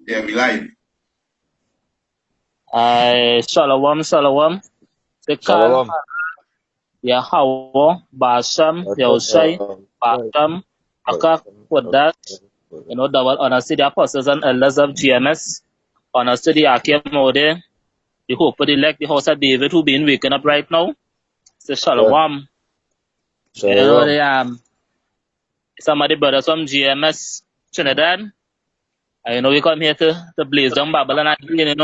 Yeah, we live. Shalom, shalom. Sekal, Shalom. Yahawo, Basham, Yahushai, Basham, Akak, Wadat, that was honor to the apostles and elders of GMS, honor to the Akim Mode, the hope for the elect, the house of David who been waking up right now. So shalom. Shalom. Some of the brothers from GMS, Trinidad, we come here to blaze down Babylon again,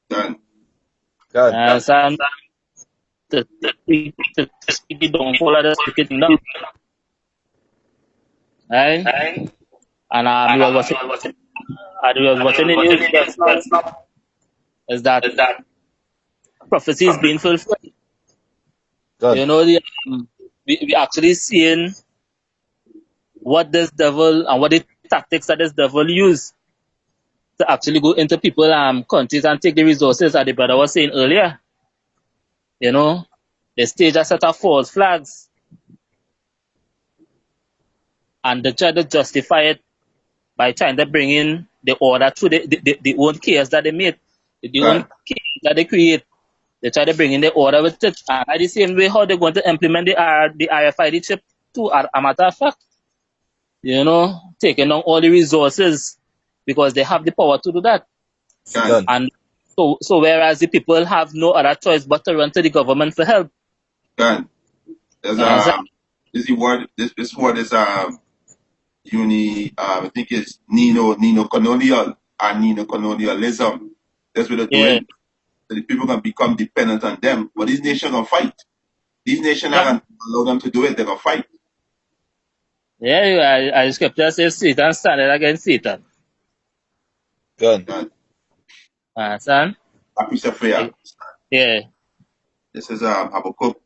Done. God. some to speak the downfall of the wicked kingdom. Right? And we was watching the news just now is that prophecy is being fulfilled. God. We actually seeing what this devil and what the tactics that this devil use to actually go into people countries and take the resources that the brother was saying earlier. They stage a set of false flags and they try to justify it by trying to bring in the order through the own chaos that they made, the own chaos that they create. They try to bring in the order with it. And at the same way, how they're going to implement the RFID chip too, a matter of fact. Taking down all the resources because they have the power to do that. Done. And so whereas the people have no other choice but to run to the government for help. Done. There's this word is I think it's neo-colonial and neo-colonialism. That's what they're doing. So the people can become dependent on them. But these nations gonna fight. These nations are gonna allow them to do it, they're gonna fight. Yeah, I scripture says Satan standing against Satan. Done. Son? Yeah. This is Habakkuk.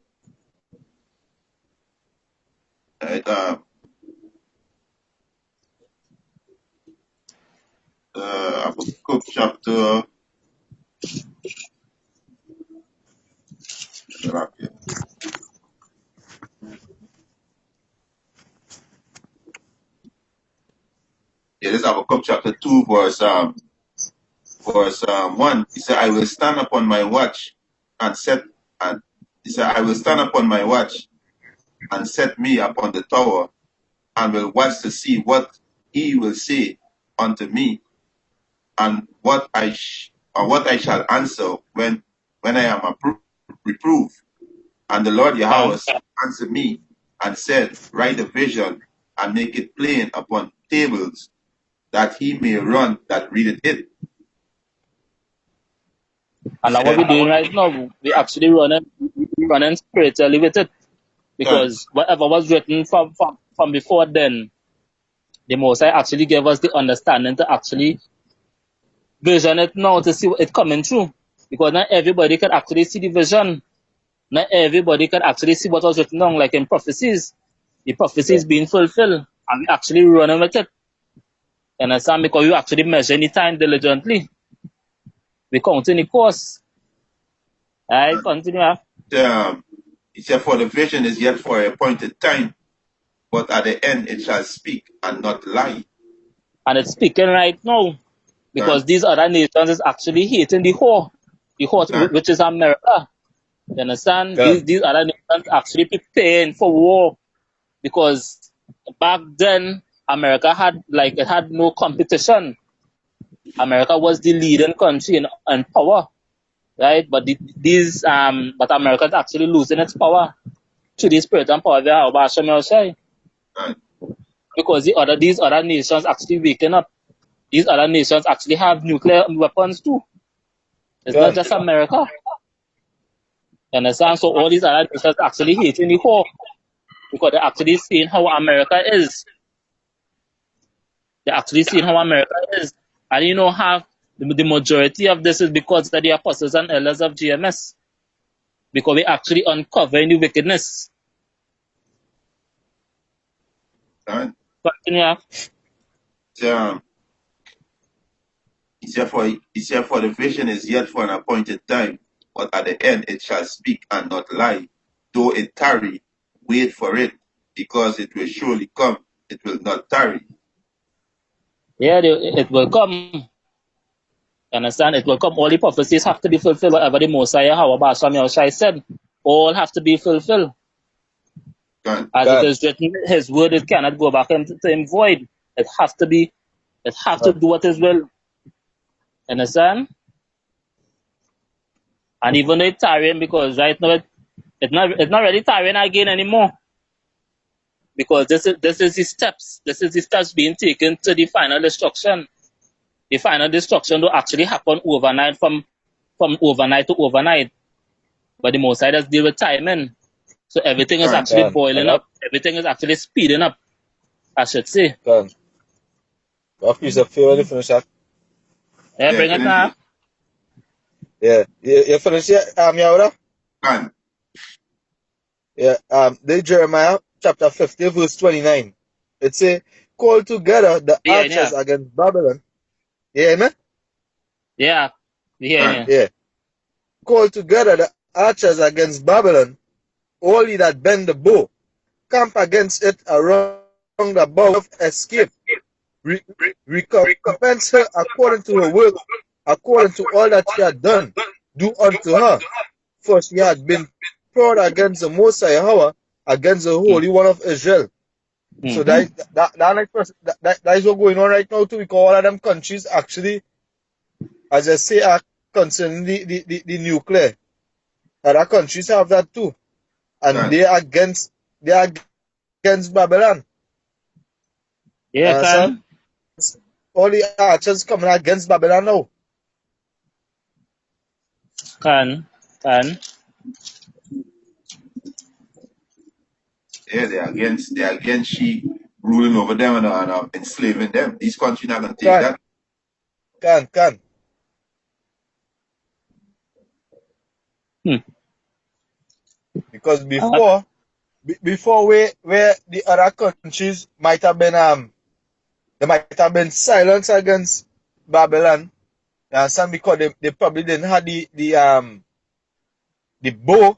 Habakkuk chapter. Yeah, this is Habakkuk chapter 2, verse 1. He said, I will stand upon my watch and he said, I will stand upon my watch and set me upon the tower and will watch to see what he will say unto me and what I shall answer when I am reproved. And the Lord Yahweh answered me and said, write a vision and make it plain upon tables that he may run that readeth it. And what we're doing right now, we're actually running spiritually with it. Because whatever was written from before then, the Most High actually gave us the understanding to actually vision it now to see it coming through. Because not everybody can actually see the vision. Not everybody can actually see what was written down, like in prophecies. The prophecies being fulfilled, and we actually running with it. You understand? Because we actually measure any time diligently. We counting the course. Alright, continue. He said, for the vision is yet for a appointed time, but at the end it shall speak and not lie. And it's speaking right now. Because these other nations is actually hating the whore, which is America. You understand? These other nations actually preparing for war. Because back then, America had no competition. America was the leading country in power, right? But but America is actually losing its power to the spirit and power of Hashem Yahushai. Because these other nations actually waking up. These other nations actually have nuclear weapons too. It's not just America. You understand? So all these other nations actually hating the whore because they're actually seeing how America is. They're actually seeing how America is. And half the majority of this is because of the apostles and elders of GMS. Because we actually uncovering the wickedness. Continue. He said, for the vision is yet for an appointed time, but at the end it shall speak and not lie. Though it tarry, wait for it, because it will surely come, it will not tarry. Yeah, it will come. You understand? It will come. All the prophecies have to be fulfilled. Whatever the Messiah, how about Samuel Shai said, all have to be fulfilled. As it is written, his word, it cannot go back to him void. It has to be, it has to do what his will. Understand? And even though it's tarrying, because right now it's not really tarrying again anymore. Because this is the steps. This is the steps being taken to the final destruction. The final destruction will actually happen overnight, from overnight to overnight. But the Most High does deal with timing. So everything is actually boiling up. Everything is actually speeding up, I should say. After you finish that. Yeah, bring it now. Yeah. You finish it, Yawda? Yeah. The Jeremiah chapter 50, verse 29. It say, call together the archers against Babylon. You hear me? Yeah. Yeah. Call together the archers against Babylon, all ye that bend the bow, camp against it around the bow of escape. Recompense her according to her work, according to all that she had done. Do unto her. For she had been proud against the Most High Yahweh, against the Holy One of Israel. So that is what going on right now too, because all of them countries actually, as I say, are concerning the nuclear. Other countries have that too. And they are against Babylon. Yeah, all the archers coming against Babylon now. Can. Yeah, they're against she ruling over them and enslaving them. These countries not gonna take that. Can. Because before where the other countries might have been they might have been silenced against Babylon. Some because they probably didn't have the bow,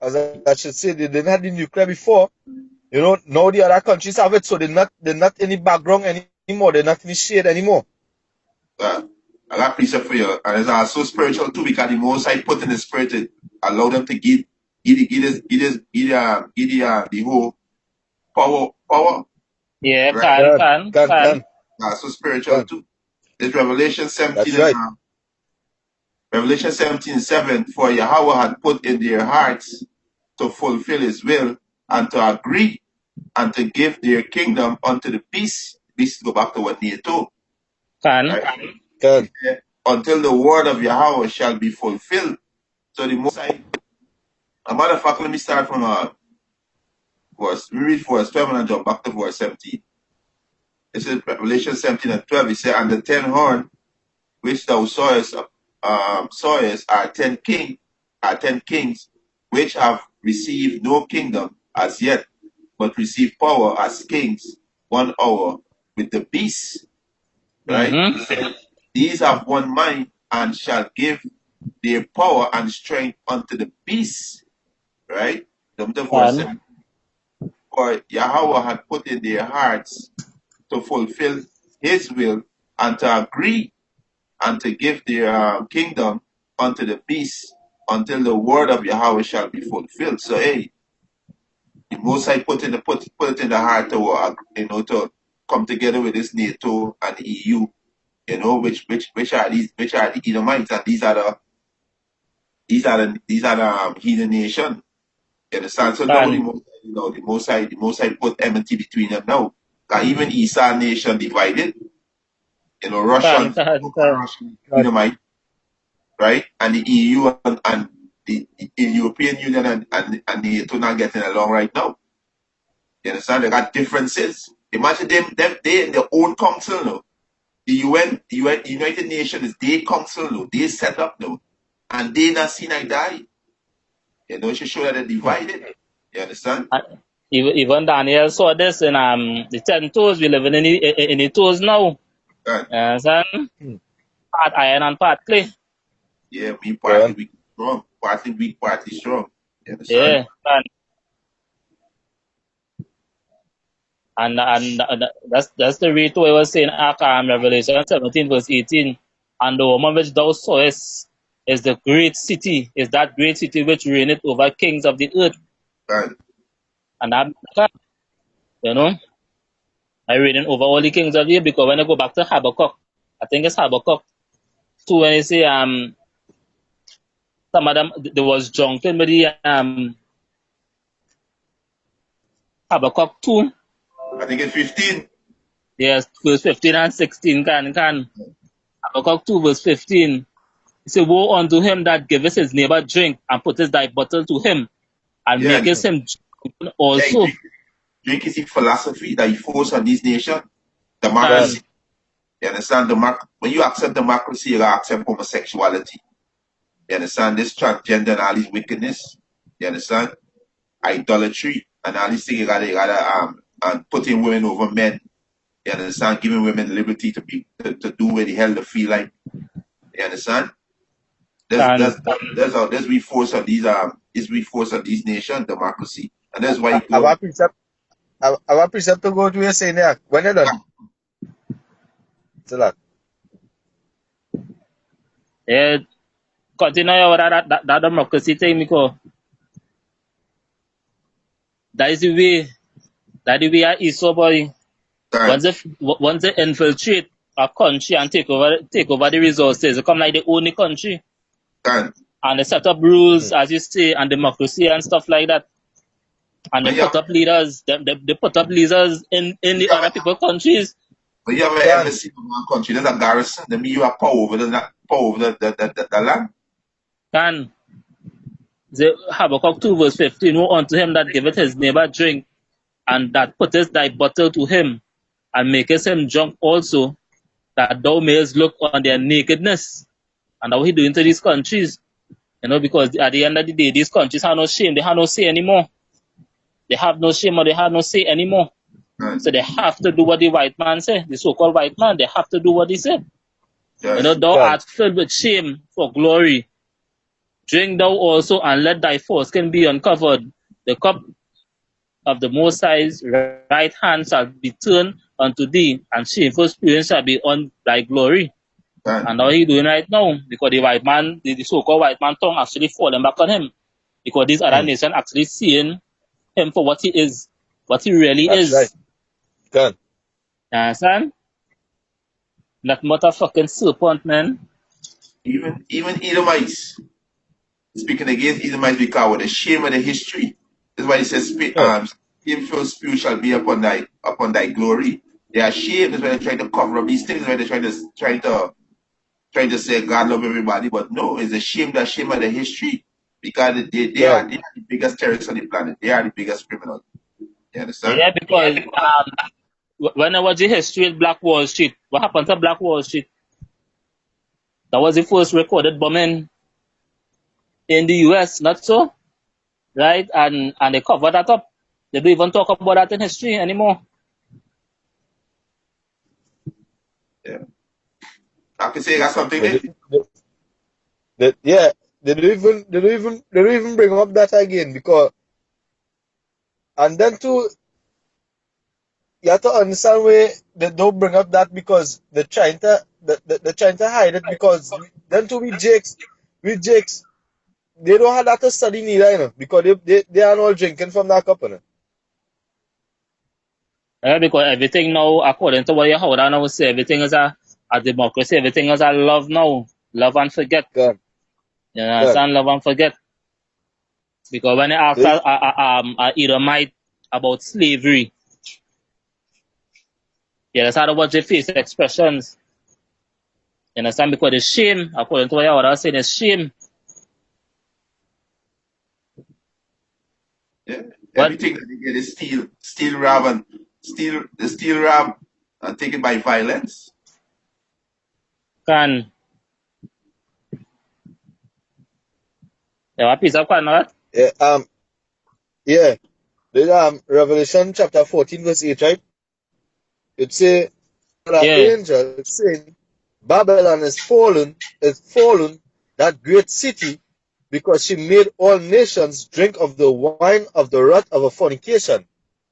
as I should say, they didn't have the nuclear before. You know, now the other countries have it, so they're not in the background anymore, they're not in the shade anymore. I got precept for you. And it's also spiritual too, because the Most High put in the spirit to allow them to give the whole power. Yeah, right? can. So spiritual too. It's Revelation 17 and Revelation 17:7. For Yahweh had put in their hearts to fulfill his will and to agree and to give their kingdom unto the beast. Beast go back to what near to. Right? Until the word of Yahweh shall be fulfilled. So the Most High, a matter of fact, let me start from verse 12 and jump back to verse 17. This is Revelation 17 and 12. It says, and the 10 horn which thou sawest are 10 kings, which have received no kingdom as yet, but receive power as kings 1 hour with the beast. Right? These have one mind and shall give their power and strength unto the beast. Right? For Yahweh had put in their hearts to fulfill his will and to agree and to give their kingdom unto the beast until the word of Yahweh shall be fulfilled. So the Most High put it in the heart to come together with this NATO and EU, which are the Edomites, and these are the heathen nation. You understand? So now the Most High put enmity between them now. Because even Esau nation divided. Russian Edomite, right? And the EU and the European Union and NATO not getting along right now. You understand? They got differences. Imagine them they in their own council now. The United Nations is their council now. They set up now. And they not seen I die. It should show that they're divided. You understand? Even Daniel saw this in the 10 toes. We live in the toes now. Right. You understand? Part iron and part clay. Yeah, me partly weak, strong. Partly weak, partly strong. You understand? Yeah. And that's the rate I was saying, Revelation 17 verse 18. And the woman which thou sawest is the great city, is that great city which reigneth over kings of the earth. Right. And I'm, you know, I reading over all the kings of the earth, because when I go back to Habakkuk, I think it's Habakkuk 2, when they say some of them, there was drunken with the Habakkuk 2. I think it's 15. Yes, verse 15 and 16 can. Habakkuk 2 verse 15. He said, woe unto him that giveth his neighbor drink, and putteth thy bottle to him, and maketh him drink also. Drink is the philosophy that he forced on this nation. Democracy. You understand? When you accept democracy, you accept homosexuality. You understand? This transgender and all these wickedness. You understand? Idolatry and all these things, you gotta and putting women over men. You understand? Giving women liberty to do what the hell they feel like. You understand? There's we force on these nations, democracy. And that's why our precept to go to your saying there. When you're done. So that. Yeah, continue with that democracy thing, because that is the way I Esau boy. Once they infiltrate a country and take over the resources, they come like they own the country. And they set up rules, as you say, and democracy and stuff like that. And they put up leaders. They put up leaders in the other people's countries. But you ever seen in one country there's a garrison, that mean you have power over the land? And the Habakkuk 2 verse 15, woe unto him that giveth his neighbor drink, and that putteth thy bottle to him, and maketh him drunk also, that thou mayest look on their nakedness. And how he doing to these countries? You know, because at the end of the day, these countries have no shame. They have no say anymore. They have no shame, or they have no say anymore. So they have to do what the white man say, the so-called white man. They have to do what he said. Yes. You know, thou art filled with shame for glory. Drink thou also, and let thy foreskin be uncovered. The cup of the Most High's right hand shall be turned unto thee, and shameful experience shall be on thy glory. Right. And how he doing right now? Because the white man, the so-called white man tongue actually falling back on him. Because these other nations actually seeing him for what he is, what he really is. Right. Good. You understand? That motherfucking serpent, man. Even Edomites, speaking against Edomites, because with the shame of the history. That's why he says, shameful spirit shall be upon thy glory. They are ashamed. That's why they're trying to cover up these things. That's why they're trying to say God love everybody. But no, it's the shame of the history. Because they are the biggest terrorists on the planet. They are the biggest criminals. You understand? Yeah, because when I watch the history of Black Wall Street, what happened to Black Wall Street? That was the first recorded bombing in the US, not so? Right? And they cover that up. They don't even talk about that in history anymore. Yeah. I can say that's something. They don't even bring up that again, because, and then too, you have to understand where they don't bring up that, because they're trying to hide it, because then too we Jakes, they don't have that to study neither, you know, because they are all drinking from that cup, you know. Yeah, because everything now, according to what you heard, I now say everything is a democracy, everything is a love now. Love and forget. God. You understand? Love and forget. Because when they ask a Edomite about slavery, yeah, that's how to watch their face expressions. You understand? Because the shame, according to what I was saying, is shame. Yeah. Everything that they get is steal, rob, and taken by violence. Can. Yeah, piece of can, right? Yeah. There's Revelation chapter 14, verse 8, right? It say, angel saying, Babylon is fallen, that great city, because she made all nations drink of the wine of the wrath of her fornication.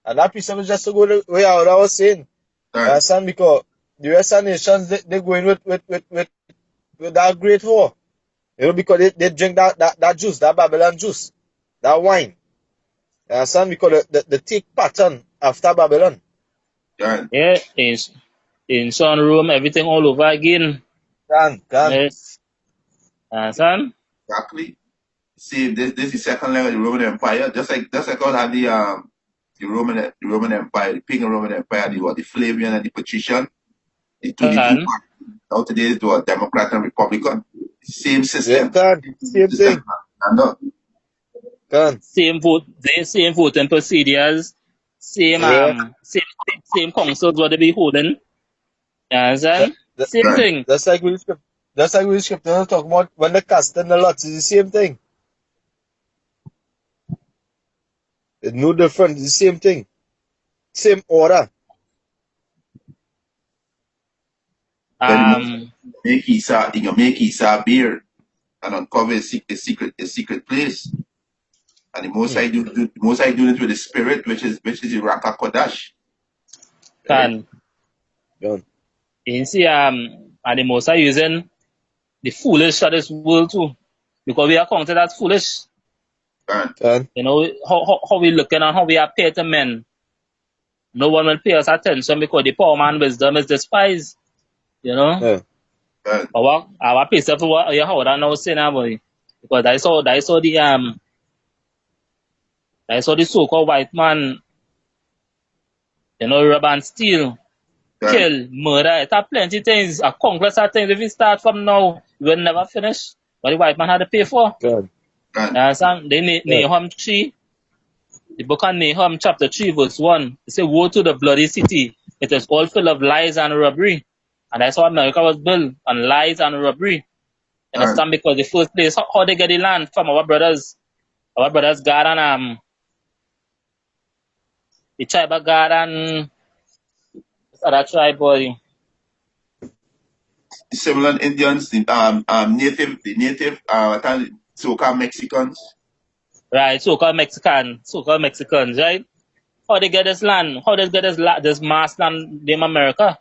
And that precept is just to go the way out I was saying. You understand? Because the Western nations, they go in with that great war. You know, because they drink that juice, that Babylon juice, that wine. You understand? Because the take pattern after Babylon. Yeah, in sun room, everything all over again. Can. Yes. Understand? Exactly. See, this is second level of the Roman Empire, just like how had the Roman Empire, the pagan Roman Empire, the Flavian and the Patrician, the two parties. Now today is the Democrat and Republican. Same system. Yeah, same thing. Same voting procedures, same councils what they be holding. You understand? Same thing. That's like we scripture talk about when the casting the lots is the same thing. It's no different, it's the same thing. Same order. Make Esau beard and uncover a secret place. And the most I do it with the spirit, which is the Raka Kodash. Can you see and the most are using the foolish of this world too. Because we are counted as foolish. You know, how we looking and how we appear to men. No one will pay us attention because the poor man wisdom is despised. You know? Our piece of what you hold on now saying about because I saw the so-called white man, you know, rob and steal, kill, murder. It have plenty things, a countless of things. If we start from now, we will never finish. What the white man had to pay for. Understand? Nahum 3, the book of Nahum chapter 3 verse 1, it says, woe to the bloody city. It is all full of lies and robbery. And that's how America was built, on lies and robbery. Understand? Because the first place, how they get the land from our brothers God and the tribe of God and other tribe boy. The similar Indians, the native so-called Mexicans. Right, so-called Mexicans, right? How they get this land? How they get this mass land named America?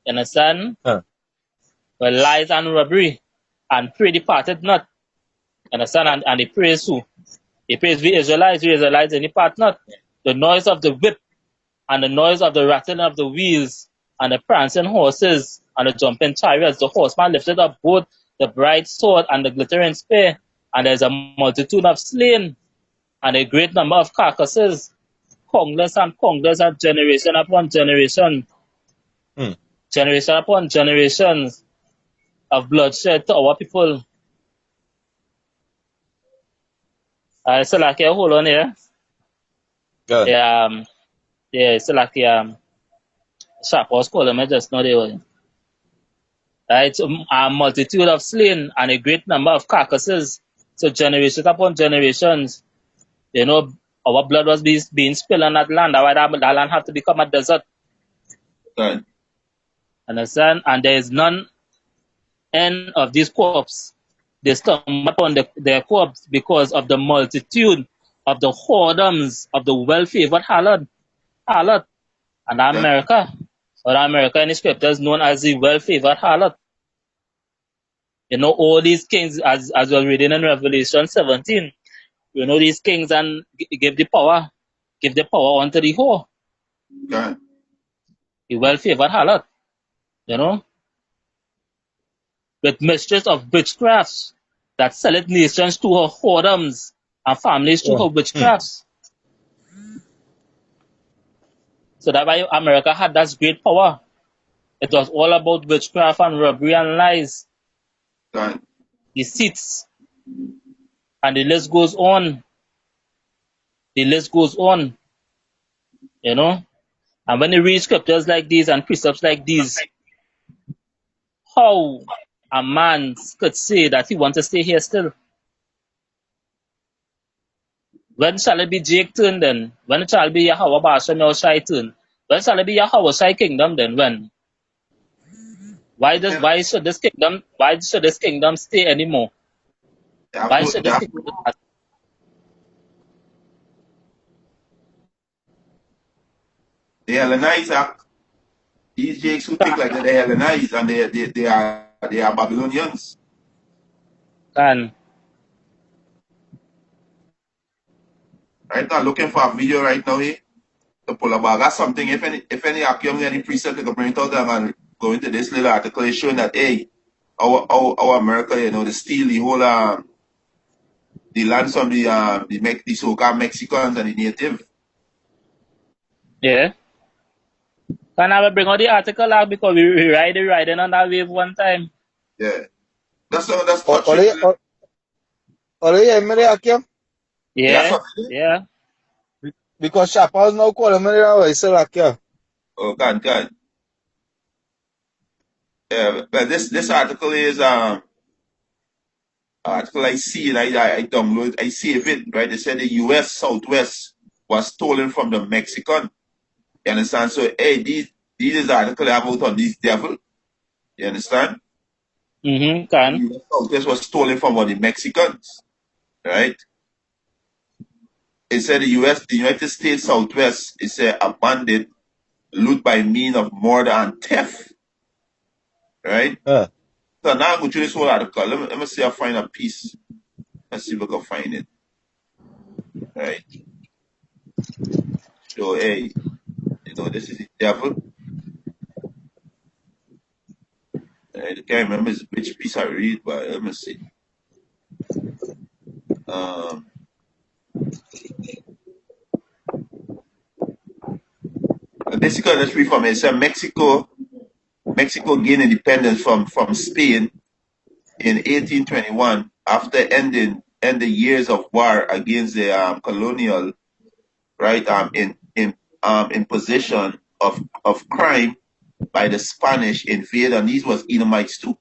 You understand? Well, lies and robbery and pray departed not. Understand? And they praise who? They praise the Israelites and depart not. The noise of the whip and the noise of the rattling of the wheels and the prancing horses and the jumping chariots, the horseman lifted up both the bright sword and the glittering spear, and there's a multitude of slain and a great number of carcasses, countless and generation upon generation, generation upon generations of bloodshed to our people. So like hold on here. So like sharp was calling me just now there. Right, so a multitude of slain and a great number of carcasses. So generations upon generations, you know, our blood was being spilled on that land. That land had to become a desert. Understand? And there is none end of these corpses. They stumble upon their corpse because of the multitude of the whoredoms of the well-favored harlot. And America, or America in the scriptures known as the well-favored harlot. You know, all these kings, as we're reading in Revelation 17, you know, these kings and give the power unto the whore. The well-favored harlot, you know, with mistress of witchcrafts that selleth nations to her whoredoms and families to her witchcrafts. So that's why America had that great power. It was all about witchcraft and robbery and lies. Deceits. And the list goes on. The list goes on. You know? And when you read scriptures like these and precepts like these, how a man could say that he wants to stay here still? When shall it be Jake turn then? When shall it be Yahweh Bashem or Shai turn? When shall it be Yahweh Shai kingdom then? When? Why should this kingdom stay anymore? Why should this kingdom They Hellenize these Jakes who think like that they Hellenize and they are Babylonians. Can. Right now, looking for a video right now here to pull a bag or something. If any Akim, any preset, they can bring it out there and go into this little article is showing that hey, our America, you know, they steal the whole the lands from the so-called Mexicans and the native. Yeah. Can I bring out the article out because we riding on that wave one time. Yeah. That's touching. Ole, me Akim? Yeah. Yeah. Because Chappell's now calling me that say Akim. Oh, God. Yeah, but this article is article I see and I download, I save it, right? They said the US Southwest was stolen from the Mexican. You understand? So hey, these is article I have out on these devil. You understand? Can. The US Southwest was stolen from the Mexicans, right? It said the United States Southwest is abandoned, loot by means of murder and theft, right? So now I'm going through this whole article. Let me see if I find a piece. Let's see if we can find it. Right. So hey, you know, this is the devil. I can't remember which piece I read, but let me see. Basically, let's read from it. It said Mexico gained independence from Spain in 1821 after ending years of war against the colonial right in possession of crime by the Spanish invader, and these was Edomites too.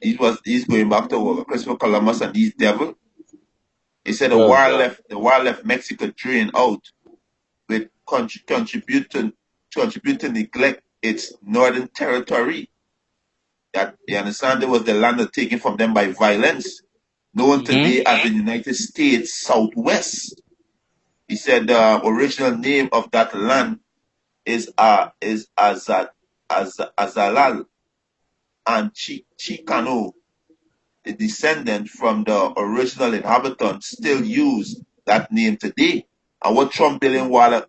These going back to Christopher Columbus and these devil. He said the war left Mexico drained out, with contribute to neglect its northern territory. That you understand, there was the land taken from them by violence, known today as the United States Southwest. He said the original name of that land is Azalal and Chicano. The descendant from the original inhabitants still use that name today. And what Trump building a wall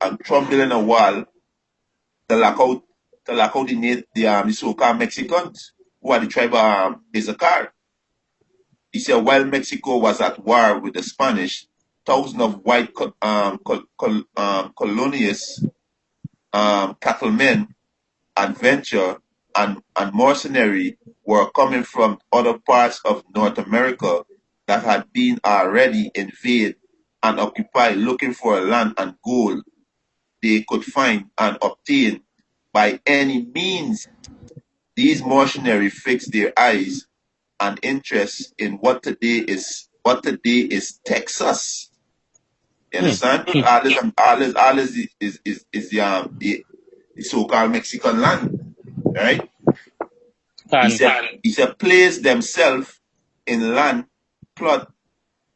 to lock out the so-called Mexicans who are the tribe of Issachar. He said while Mexico was at war with the Spanish, thousands of white colonialists, cattlemen, adventure, and mercenary were coming from other parts of North America that had been already invaded and occupied, looking for land and gold they could find and obtain by any means. These mercenaries fixed their eyes and interest in what today is Texas. You understand? All this is the so-called Mexican land, right? He said place themselves in land plot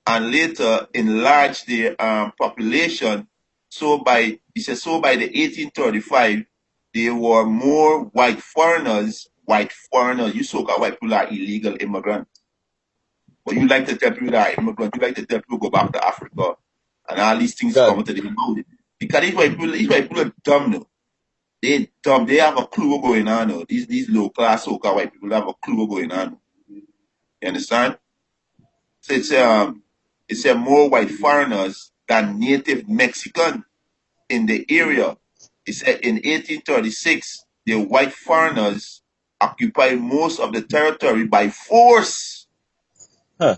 and later enlarge their population. So by the 1835, there were more white foreigners. You so-called white people are illegal immigrants. But you like to tell people that are immigrants, you like to tell people go back to Africa and all these things come to the mouth. Because these white people are dumb now. They dumb. They have a clue what's going on now. These low class so-called white people have a clue what's going on. You understand? So it's more white foreigners than native Mexican in the area. It said in 1836, the white foreigners occupied most of the territory by force. You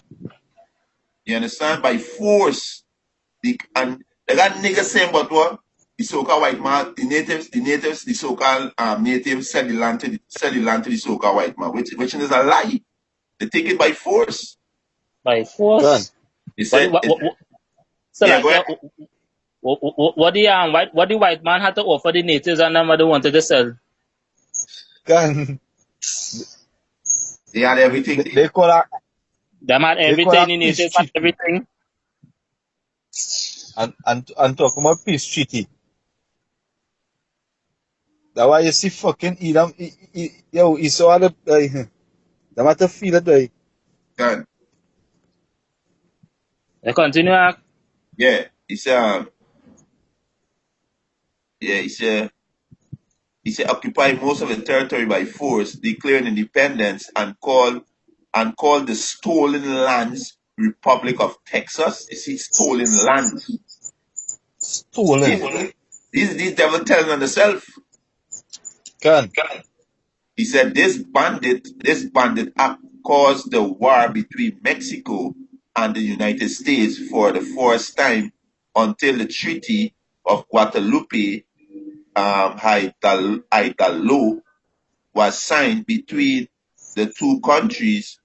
understand? By force. And they got niggas saying about what? The so-called white man, the natives, the so-called natives sell the land to the so-called white man, which is a lie. They take it by force. By force? He said, what the white man had to offer the natives and them what they wanted to sell? They had everything. They call it. Them had everything, the natives had everything. And talk about peace treaty. That's why you see fucking Edom, yo, Esau had the, them had to feel it, boy. God. You continue, Ak? Yeah. He said, yeah, he said occupy most of the territory by force, declared independence, and called the stolen lands Republic of Texas. You see, stolen lands. Stolen. These devil telling on themselves. Can. He said this bandit act caused the war between Mexico and the United States for the first time until the Treaty of Guadalupe Hidalgo was signed between the two countries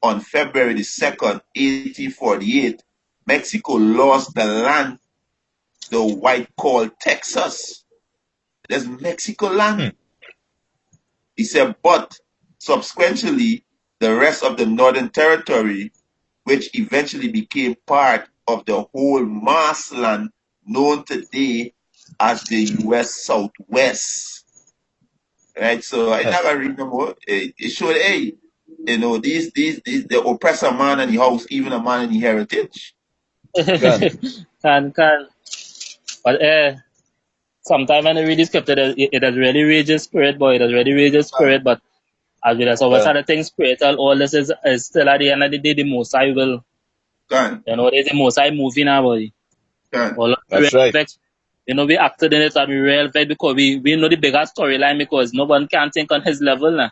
on February the 2nd, 1848. Mexico lost the land the white called Texas. That's Mexico land. He said, but subsequently, the rest of the Northern Territory, which eventually became part of the whole Marsland known today as the U.S. Southwest. Right? So I never read no more. It showed, hey, you know, these the oppressor man in the house, even a man in the heritage. Can. But sometimes when I read the scripture, it has really raging spirit, boy. It has really raging spirit, but as well as always other things spiritual, all this is still at the end of the day, the Most High will, you know, there's the Most High movie now, boy. That's right. Vex, you know, we acted in it and we real vex because we know the bigger storyline because no one can think on his level now.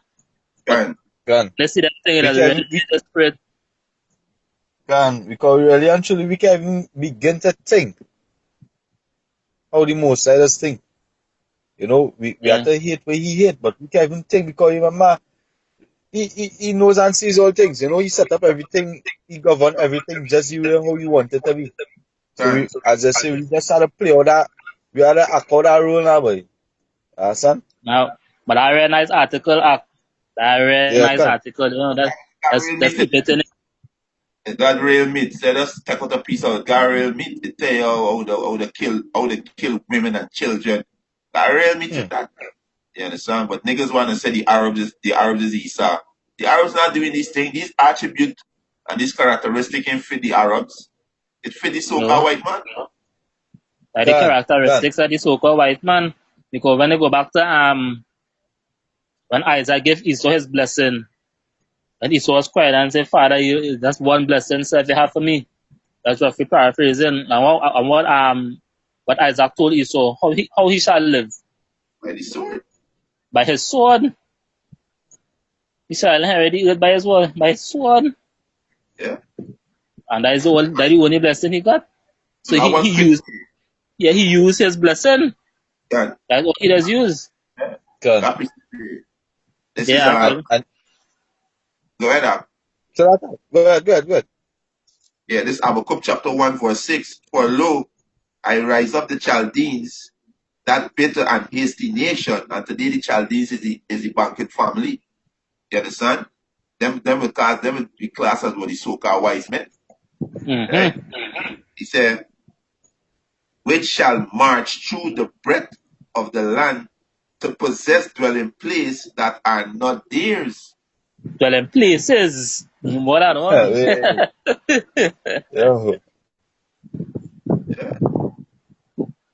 Let's see that thing, it has really raging spirit. Because really and truly, we can't even begin to think how the Most High does think. You know, we have to hate where he hate, but we can't even think because remember, he knows and sees all things. You know, he set up everything, he govern everything just how he want it to be. So we, as I say, we just had to play all that, we had to act out that role now, boy. Son? Now, but I read a nice article, article, you know, that's flip it in it. That real meat. Let us take out a piece of that real meat to tell you how they kill women and children. That real meat is that. You understand? But niggas want to say the Arabs is Esau. The Arabs not doing these things. These attributes and this characteristic ain't fit the Arabs. It fit the so-called white man. Like the characteristics of the so-called white man. Because when they go back to when Isaac gave Esau his blessing, and Esau was quiet and said, Father, that's one blessing that you have for me. That's what we paraphrasing. And what Isaac told Esau, how he shall live. By the sword. By his sword. He shall inherit the earth by his word, by his sword. Yeah. And that is the only blessing he got. So he used his blessing. Yeah. That's what he does use. Yeah. This is go ahead, Ab. Go ahead. Yeah, this Habakkuk chapter 1 verse 6. For lo, I rise up the Chaldeans, that bitter and hasty nation, and today the Chaldeans is the banquet family. You understand? Them will be classed as what the so-called wise men. Right? He said, which shall march through the breadth of the land to possess dwelling places that are not theirs. Dwelling places. What I know. Yeah.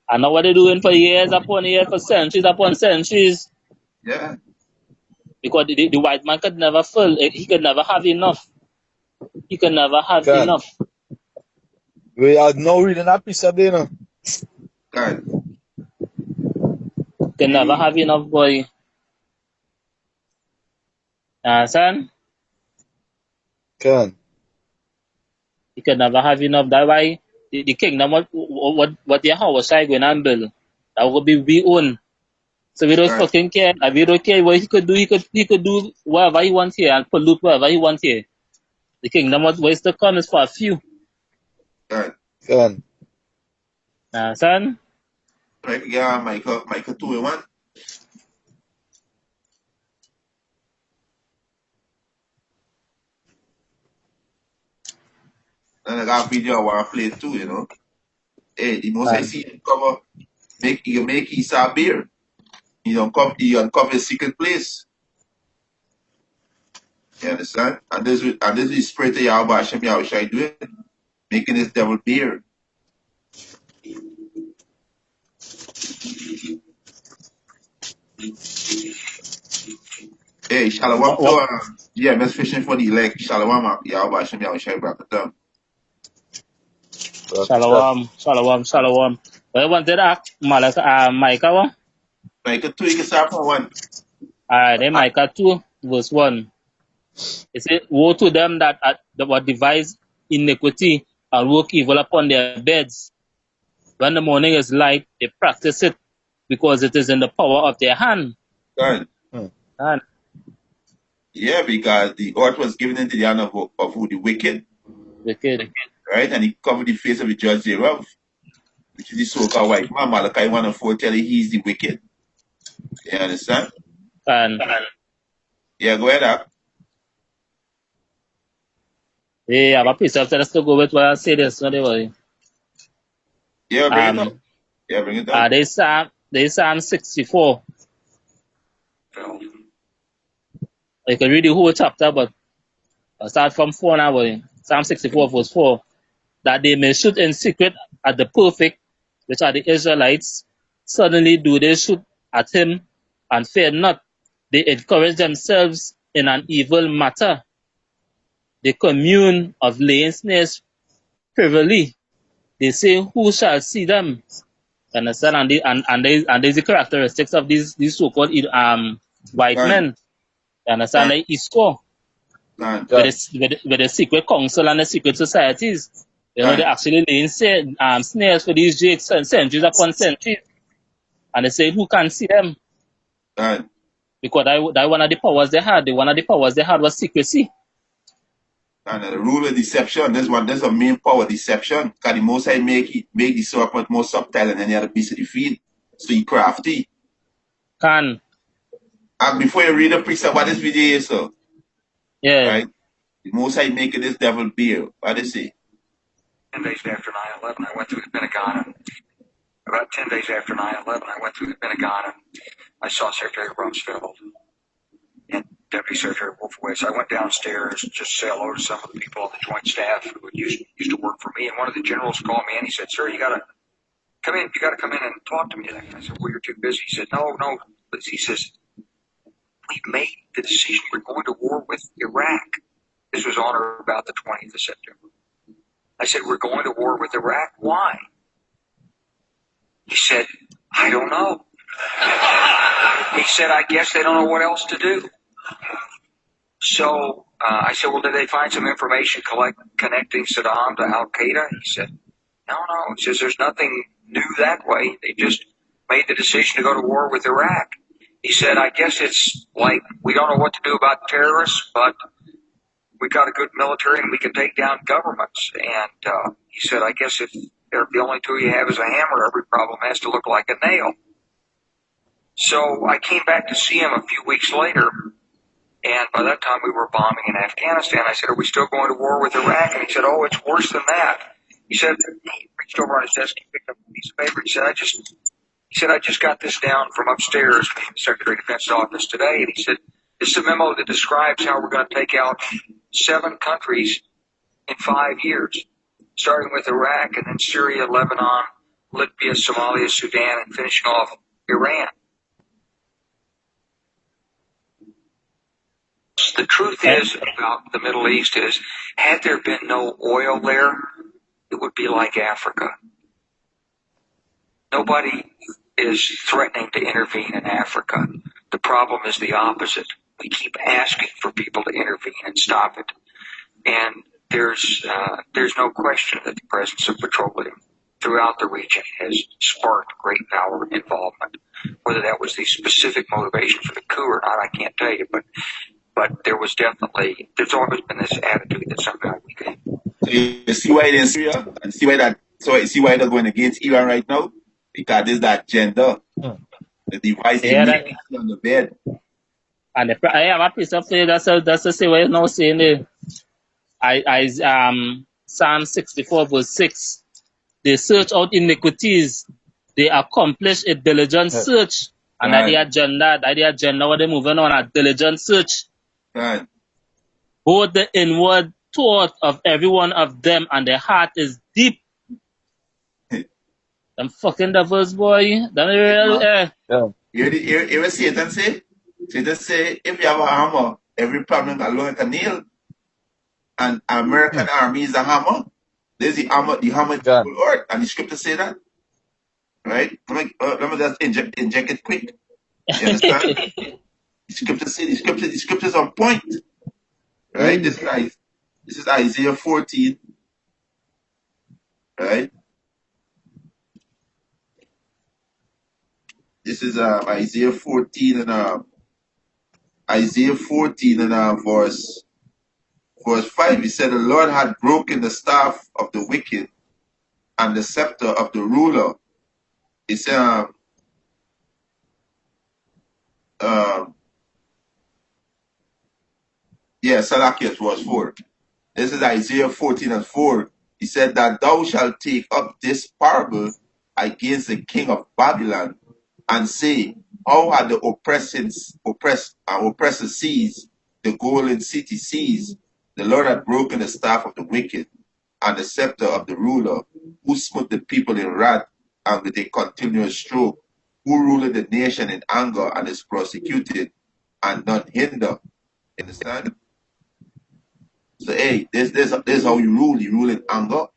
I know what they're doing for years upon years, for centuries upon centuries. Yeah. Because the white man could never fill, he could never have enough. He could never have enough. We are now reading that piece of there, no? Can never have enough, boy. Son? He could never have enough. That's why the kingdom, what Yahweh going and build, that would be we own. So we don't fucking care. We don't care what he could do. He could do whatever he wants here and pollute whatever he wants here. The kingdom what is to come is for a few. Son. Right, yeah, Michael 2-1. And I got video I want to play too, you know. Hey, the most I see him cover, make Esau beer. He uncover his secret place. You understand? And this is the spirit of Yahweh Hashem Yahushai doing, making this devil bear. Hey, Shalom to yeah, let's fishing for the elect. Shalom, Yahweh Hashem Yahushai Brakatam. Shalom. But I wanted to ask Micah. Micah 2, you can start from 1. Alright, then Micah 2, verse 1. It says, woe to them that devise iniquity and work evil upon their beds. When the morning is light, they practice it because it is in the power of their hand. Right. And yeah, because the earth was given into the hand of who? The wicked. Wicked. Right? And he covered the face of the judge thereof, which is the so-called white man. Malachi 1:4 tell you he's the wicked. You understand? And yeah, go ahead, Ak. Hey, I have a piece of let's go with what I say this, not worry. Yeah, bring it up. Yeah, bring it up. There's Psalm 64. You can read the whole chapter, but I'll start from 4 now. Boy. Psalm 64, verse 4. That they may shoot in secret at the perfect, which are the Israelites. Suddenly do they shoot at him and fear not. They encourage themselves in an evil matter. They commune of laying snares privily. They say, who shall see them? Understand? And there's the characteristics of these so-called white men. You understand? Like Isco. With the secret council and the secret societies. You know, they actually laying snares for these jakes centuries upon centuries. And they say, who can see them? Because that one of the powers they had. One of the powers they had was secrecy. And the rule of deception, there's a main power, deception. Because the Most High make the serpent more subtle than any other beast of the field. So he crafty. And before you read the precept, what this video is, so? Yeah. Right? The Most High making this devil bear. What does it say? 10 days after 9/11, I went through the Pentagon. And about 10 days after 9/11, I went through the Pentagon and I saw Secretary Rumsfeld and Deputy Secretary Wolfowitz. I went downstairs just to say hello to some of the people on the Joint Staff who used to work for me. And one of the generals called me and he said, "Sir, you got to come in. You got to come in and talk to me." And I said, "Well, you're too busy." He said, "No. He says, we've made the decision. We're going to war with Iraq." This was on or about the 20th of September. I said, "We're going to war with Iraq. Why?" He said, "I don't know." He said, "I guess they don't know what else to do." So I said, "Well, did they find some information connecting Saddam to Al-Qaeda?" He said, No. He says, "There's nothing new that way. They just made the decision to go to war with Iraq." He said, "I guess it's like we don't know what to do about terrorists, but we got a good military and we can take down governments." And he said, "I guess if the only tool you have is a hammer, every problem has to look like a nail." So I came back to see him a few weeks later, and by that time we were bombing in Afghanistan. I said, "Are we still going to war with Iraq?" And he said, "Oh, it's worse than that." He said, he reached over on his desk, he picked up a piece of paper. He said, I just got this down from upstairs from the Secretary of Defense's office today. And he said, "This is a memo that describes how we're going to take out 7 countries in 5 years, starting with Iraq and then Syria, Lebanon, Libya, Somalia, Sudan, and finishing off Iran." The truth is about the Middle East is, had there been no oil there, it would be like Africa. Nobody is threatening to intervene in Africa. The problem is the opposite. We keep asking for people to intervene and stop it. And there's no question that the presence of petroleum throughout the region has sparked great power involvement. Whether that was the specific motivation for the coup or not, I can't tell you, but there's always been this attitude that somehow we can. So you see why they're in Syria and see why they're going against Iran right now? Because there's that agenda. The device on the bed. And I have a piece of that's the same way now saying it. Psalm 64 verse 6. They search out iniquities. They accomplish a diligent search And that the agenda what they're moving on, a diligent search. Right. Both the inward thought of every one of them and their heart is deep. Them fucking devils, boy. Them real, Yeah. Hear what Satan say? Satan say, if you have a hammer, every problem got learn a nail. And American army is a hammer. There's the hammer God. will work. And the scripture say that. Right? Let me just inject it quick. You understand? The scripture's on point. Right? This is Isaiah 14. Right? This is Isaiah 14 and verse 5. He said, the Lord had broken the staff of the wicked and the scepter of the ruler. He said, Salakias verse 4. This is Isaiah 14 and 4. He said that thou shalt take up this parable against the king of Babylon and say, how had the oppressor seized the golden city seized? The Lord had broken the staff of the wicked and the scepter of the ruler, who smote the people in wrath and with a continuous stroke, who ruled the nation in anger and is prosecuted and not hinder. Understand? So hey, this how you rule. You rule in anger,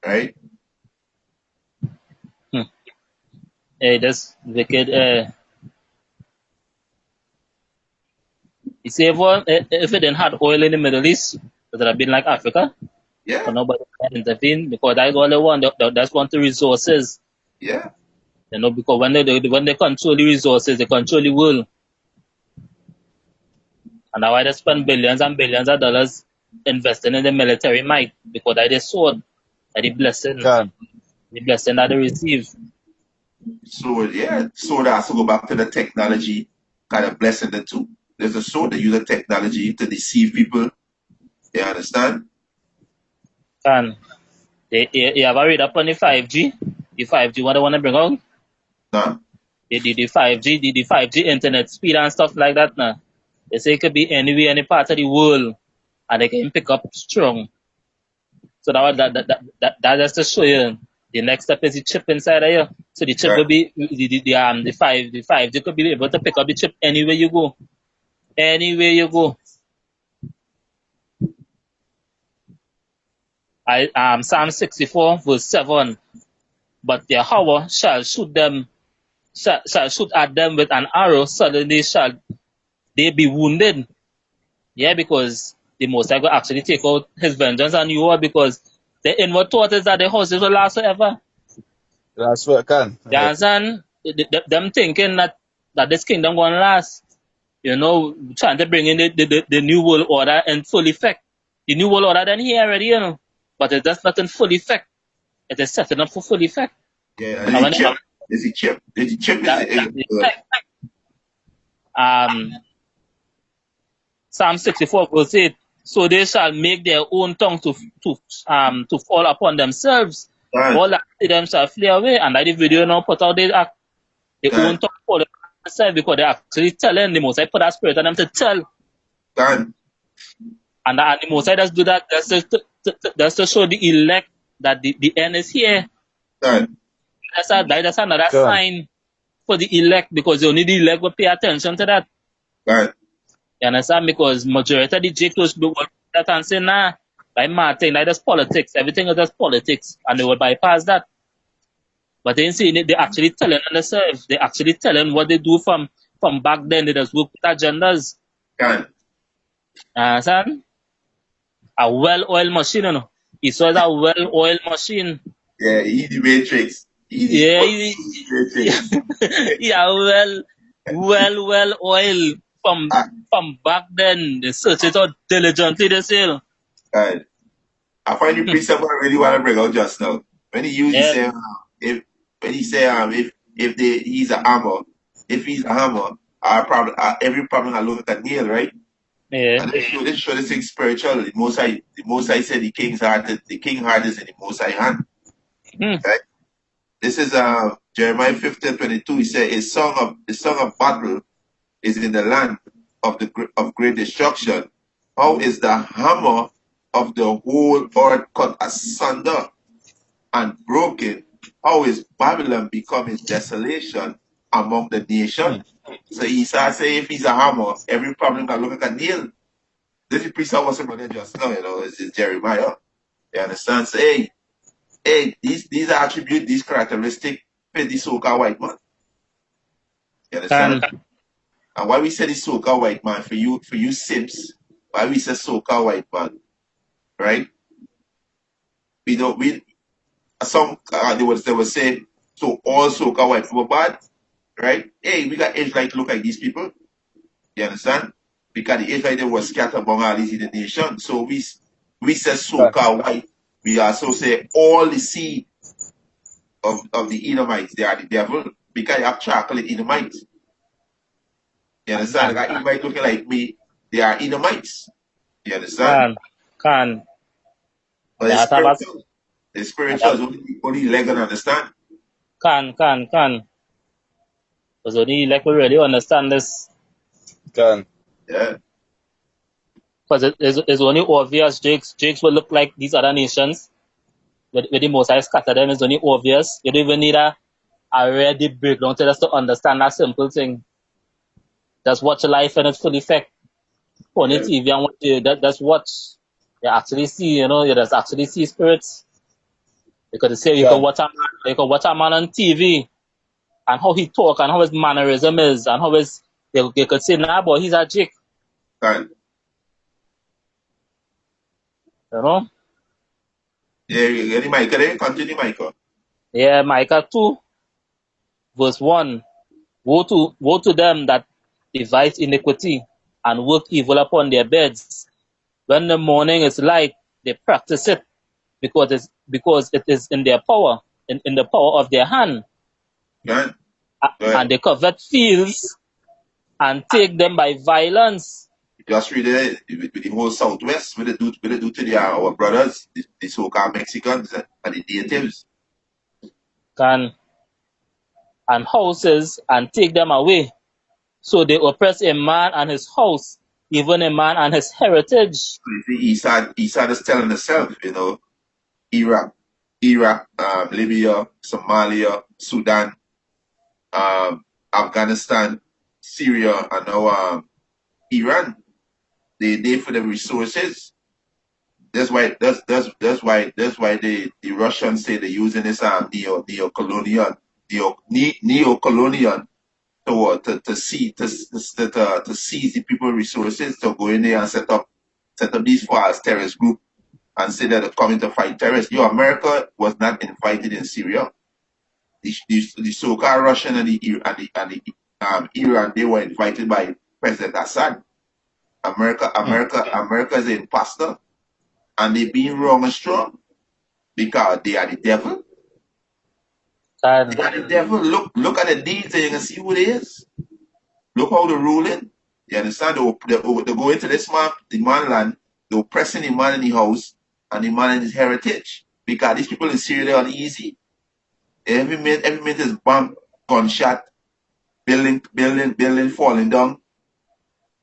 right? Hey, that's wicked. You see, if it didn't have oil in the Middle East, it would have been like Africa. Yeah. But nobody can intervene because that's all they want. That's want the resources. Yeah. You know, because when they control the resources, they control the world. And that's why they spend billions and billions of dollars investing in the military might, because that is sword, that the blessing, God. the blessing that they receive. So sword has to go back to the technology kind of blessing the two. There's a sword that uses technology to deceive people. You understand? And you have a read up on the 5G? The 5G, what they want to bring out? No. The 5G, the 5G internet speed and stuff like that now. They say it could be anywhere, any part of the world, and they can pick up strong. So that's to show you. The next step is the chip inside of you. So the chip will be the 5G could be able to pick up the chip anywhere you go. Anywhere you go. Psalm 64 verse 7. But Yahweh shall shoot at them with an arrow, suddenly shall they be wounded. Yeah, because the Most High will actually take out his vengeance on you all, because the inward thought is that the houses will last forever. That's what can. You understand? Them thinking that this kingdom going to last. You know, trying to bring in the new world order in full effect. The new world order done here already, you know. But it's just not in full effect. It is setting up for full effect. Yeah, there's a chip. There's a chip. Psalm 64 verse 8. So they shall make their own tongue to fall upon themselves. Right. All that them shall flee away. And that the video now put out their own tongue fall upon themselves, because they're actually telling the Most High put that spirit on them to tell. Right. And the Most High does do that. That's to show the elect that the end is here. Right. That's another sign for the elect, because only the elect will pay attention to that. Right. You understand? Because majority of the J-Close will that and say, nah, like Martin, like that's politics. Everything is just politics. And they will bypass that. But they ain't saying it, they're actually telling on themselves. They're actually telling what they do from back then. They just work with agendas. Right. Understand? A well-oiled machine, you know. It's always a well-oiled machine. Yeah, easy matrix. Yeah, well oiled from back then. They search it out diligently, they say. Right. I find the precept I really want to bring out just now. When he usually say he's a hammer, if he's a hammer, every problem I look at a nail, right? Yeah. And this show this thing spiritual. The Most High said the king's heart is in the Most High hand. Right? This is Jeremiah 15:22, he said, a song of battle is in the land of great destruction. How is the hammer of the whole earth cut asunder and broken? How is Babylon becoming desolation among the nation? So Esau say if he's a hammer, every problem can look like a nail. This is priest wasn't running just now, this is Jeremiah. You understand? So these attributes, these characteristics fit the so-called white man. You understand? And why we say the so-called white man for you simps, why we say so-called white man, right? They would say, so all so-called white people bad, right? Hey, we got Israelites look like these people. You understand? Because the Israelites were scattered among all these in the nation. So we say so-called white. We also say all the seed of the Edomites, they are the devil. Because you have chocolate Edomites. You understand? Like Edomites looking like me, they are Edomites. You understand? Can. But the spiritual is only leg and understand. Can. Because only like we really understand this. Can. Yeah. Because it's only obvious Jakes will look like these other nations. With the most I scatter them, it's only obvious. You don't even need a ready breakdown to just to understand that simple thing. Just watch life in its full effect on the TV and that's what you actually see, you just actually see spirits. Because they say you can watch a man on TV and how he talk and how his mannerism is and how you could say, nah boy, he's a Jake. Can. You know? Yeah, any Micah there? Continue, Micah. Yeah, Micah 2, verse 1. Woe to them that devise iniquity and work evil upon their beds. When the morning is light, they practice it because it is in their power, in the power of their hand. Can. And they covet fields and take them by violence. Just read it with the whole Southwest, what they do to our brothers, the so-called Mexicans and the natives. And houses and take them away. So they oppress a man and his house, even a man and his heritage. So you see, Esau is telling himself, Iraq, Libya, Somalia, Sudan, Afghanistan, Syria, and now Iran. They for the resources. That's why the Russians say they're using this neo-colonial to seize the people's resources, to go in there and set up these false terrorist group and say that they're coming to fight terrorists. America was not invited in Syria. The so-called Russian and the Iran, they were invited by President Assad. America is an imposter, and they being wrong and strong because they are the devil. They are the devil. Look at the deeds and you can see who it is. Look how they're ruling. You understand? They go into the man land, they're oppressing the man in the house and the man in his heritage. Because these people in Syria, they're uneasy. Every minute is bomb, gunshot, building falling down.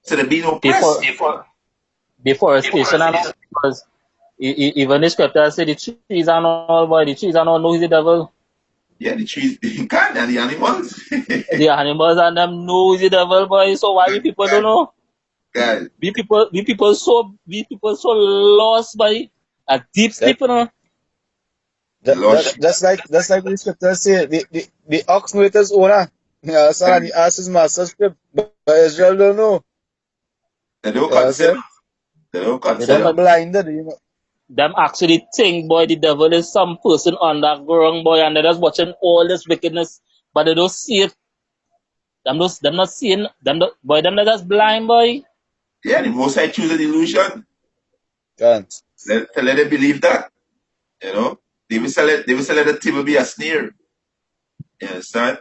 So they're being oppressed. Deforestation and all, because even the scripture say the trees and all, boy, the trees and all know he's the devil. Yeah, the trees, and the animals. The animals and them know he's the devil, boy. So why we people don't know? God. We people so lost by a deep sleep, That's like the scripture say, the ox know its owner. Yeah, son, and the ass is master's script, but Israel don't know. They don't consider. They don't consider. They're blinded, Them actually think, boy, the devil is some person underground, boy, and they're just watching all this wickedness, but they don't see it. Them not seeing, them they're just blind, boy. Yeah, the most I choose a delusion. Can't. Let them believe that. They will say let the table be a snare. You understand?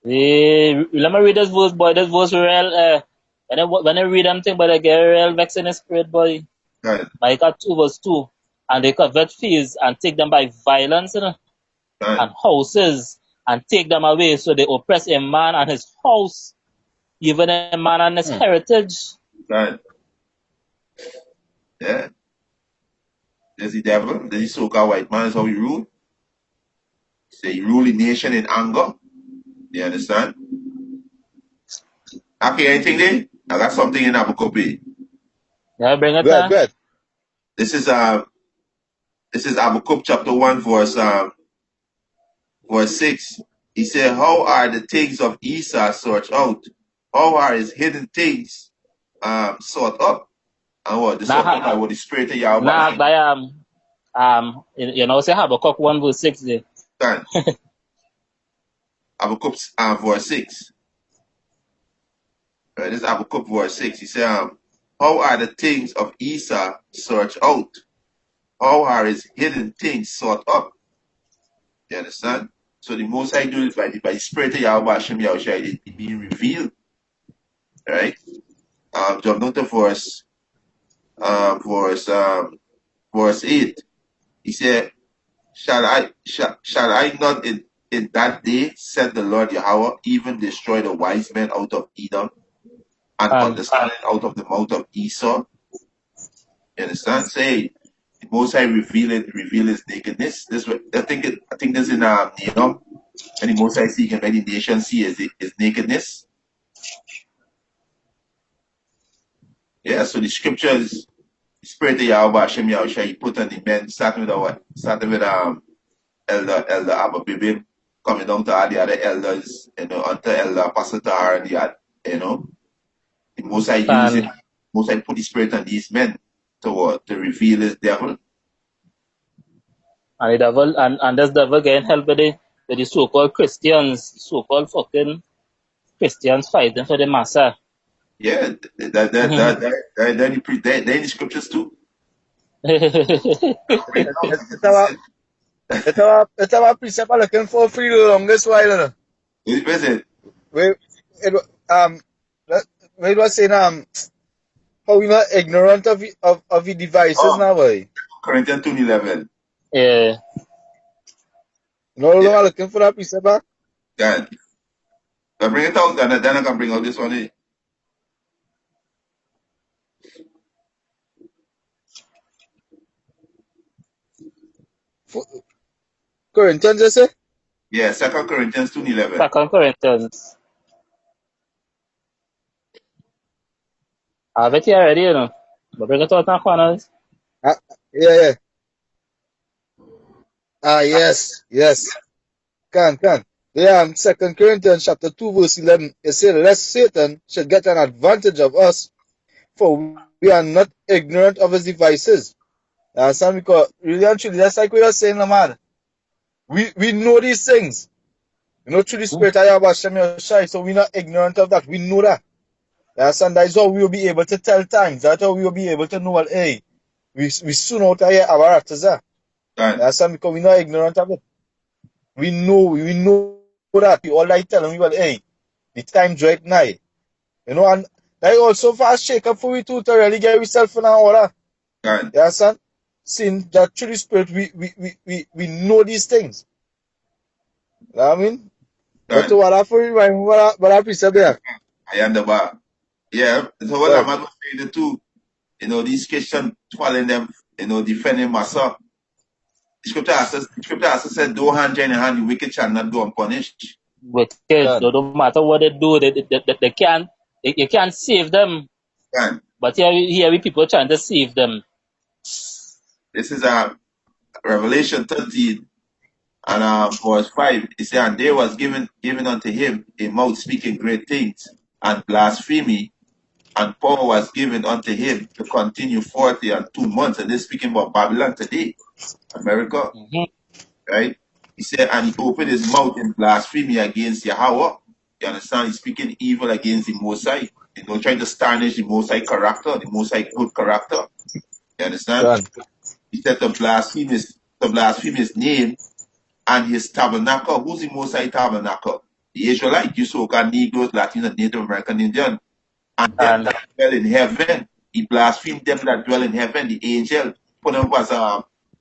Let me read this verse, boy. This verse real. When I read them thing, but I get real vexing in the spirit, boy. Right. Micah 2 verse 2. And they covet fields and take them by violence, and houses and take them away. So they oppress a man and his house, even a man and his heritage. Right. Yeah. There's the devil. There's the so-called white man. Is how he rule. Say he rule the nation in anger. You understand? Okay, anything there? I got something in Habakkuk. Yeah, bring it Good, good. This is Habakkuk chapter 1 verse 6. He said, how are the things of Esau searched out? How are his hidden things sought up? And what? The sort of what the spirit of Yahweh. Say Habakkuk 1 verse 6 there. Habakkuk verse 6. Right, this is Habakkuk verse 6. He said, how are the things of Esau searched out? How are his hidden things sought up? You understand? So the most I do is by the spirit of Yahweh Hashem Yahushua, it being revealed. Right? Jump down to verse 8. He said, Shall I not in that day, said the Lord Yahweh, even destroy the wise men out of Edom and understanding out of the mouth of Esau? You understand? Say the Most High reveal his nakedness. I think this in Nahum, and the Most High see him, many nations see his nakedness. Yeah, so the scriptures, the spirit of Yahweh Hashem Yahushua, he put on the men, starting with Elder Abba Bibim, coming down to all the other elders, until Elder Apostle Tahar and the Most High put the spirit on these men to reveal his devil. And the devil and this devil getting help with the so-called Christians, so-called fucking Christians fighting for the massa. Yeah, they're in the scriptures too. It's our precept looking for free the longest while. Is it? We was saying how we not ignorant of the devices now, boy. Corinthians 2:11. Yeah. No, looking for that precept back. God. I bring it out, then I can bring out this one. Corinthians, you say? Yeah, 2 Corinthians 2:11. 2 Corinthians. I have it here already, But bring it out now, corners. Yeah. Yes. Can. Yeah, 2 Corinthians chapter 2, verse 11. It says, lest Satan should get an advantage of us, for we are not ignorant of his devices. Understand? Because really and truly, that's like we are saying, Lamar. We know these things. Through the spirit of Yahweh Hashem Yahushua, so we're not ignorant of that. We know that. Understand? That is how we will be able to tell times. That's how we will be able to know, well, hey, we soon out of here our actors. Understand? Because we're not ignorant of it. We know that. We all like telling me, well, hey, the time's right now. And that also fast shake up for we too to really get ourselves in our order. You understand? Seeing that through the spirit, we know these things. You know what I mean? But what I for you, what I precept there? I understand. Yeah, so what I'm going to say the two, these Christians following them, defending Massa. The scripture also said, do hand join your hand, the wicked shall not go unpunished. Wicked, no matter what they do, they can't, you can't save them. But here we people trying to save them. This is Revelation 13 and verse 5. It says, and there was given unto him a mouth speaking great things and blasphemy, and power was given unto him to continue 40 and 2 months. And they're speaking about Babylon today, America. Right? He said, and he opened his mouth in blasphemy against Yahweh. You understand? He's speaking evil against the Most High. Trying to tarnish the Most High character, the Most High good character. You understand? He said to blaspheme his name and his tabernacle. Who's the Most High tabernacle? The Israelite, you so-called Negroes, Latino, Native American, Indian. And them that dwell in heaven. He blasphemed them that dwell in heaven, the angel. Put them as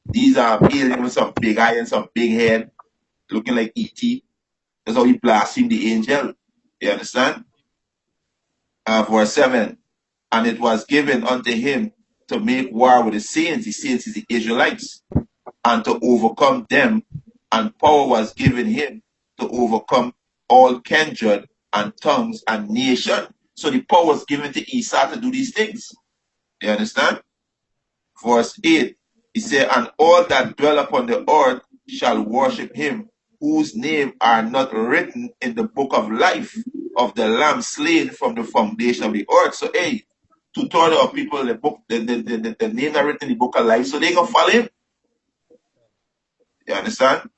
these aliens with some big eye and some big head. looking like E.T. That's how he blasphemed the angel. You understand? Verse 7. And it was given unto him to make war with the saints. The saints is the Israelites. And to overcome them. And power was given him to overcome all kindred and tongues and nation. So the power was given to Esau to do these things. You understand? Verse 8. He said, and all that dwell upon the earth shall worship him, whose name are not written in the book of life of the Lamb slain from the foundation of the earth. So, hey, 2/3 of people, the name are written in the book of life, so they gonna follow him. You understand?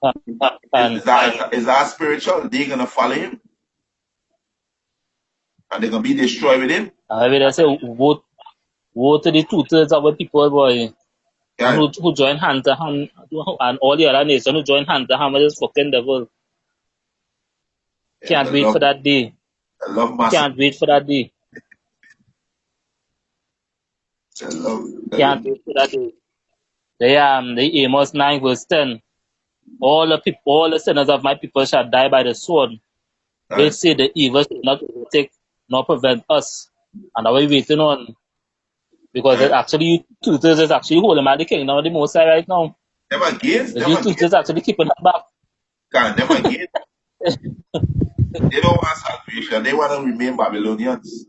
Is that spiritual? They gonna follow him, and they're gonna be destroyed with him. I mean, I say, woe to the 2/3 of the people, boy. Yeah. And who join hand to hand, and all the other nations who join hand to hand with this fucking devil. Can't wait for that day. I love massive. Can't wait for that day. Can't wait for that day. The Amos 9 verse 10. All the sinners of my people shall die by the sword. They say the evil shall not overtake nor prevent us. And are we waiting on? Because it actually 2/3 is actually holding by the kingdom of the Most High right now. Never again. The 2/3 actually keeping that back. Never again. They don't want salvation. They want to remain Babylonians.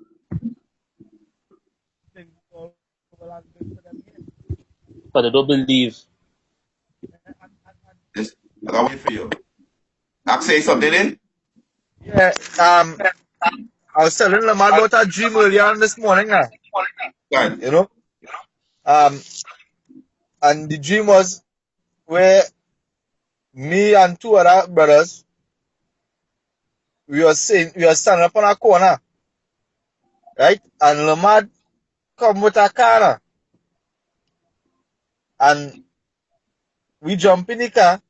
But they don't believe. Just, I gotta wait for you. I say something in? Yeah, I was telling them about a dream earlier this morning now. You know? And the dream was where me and two other brothers, we were standing up on a corner, right? And Lamad come with a car, and we jump in the car,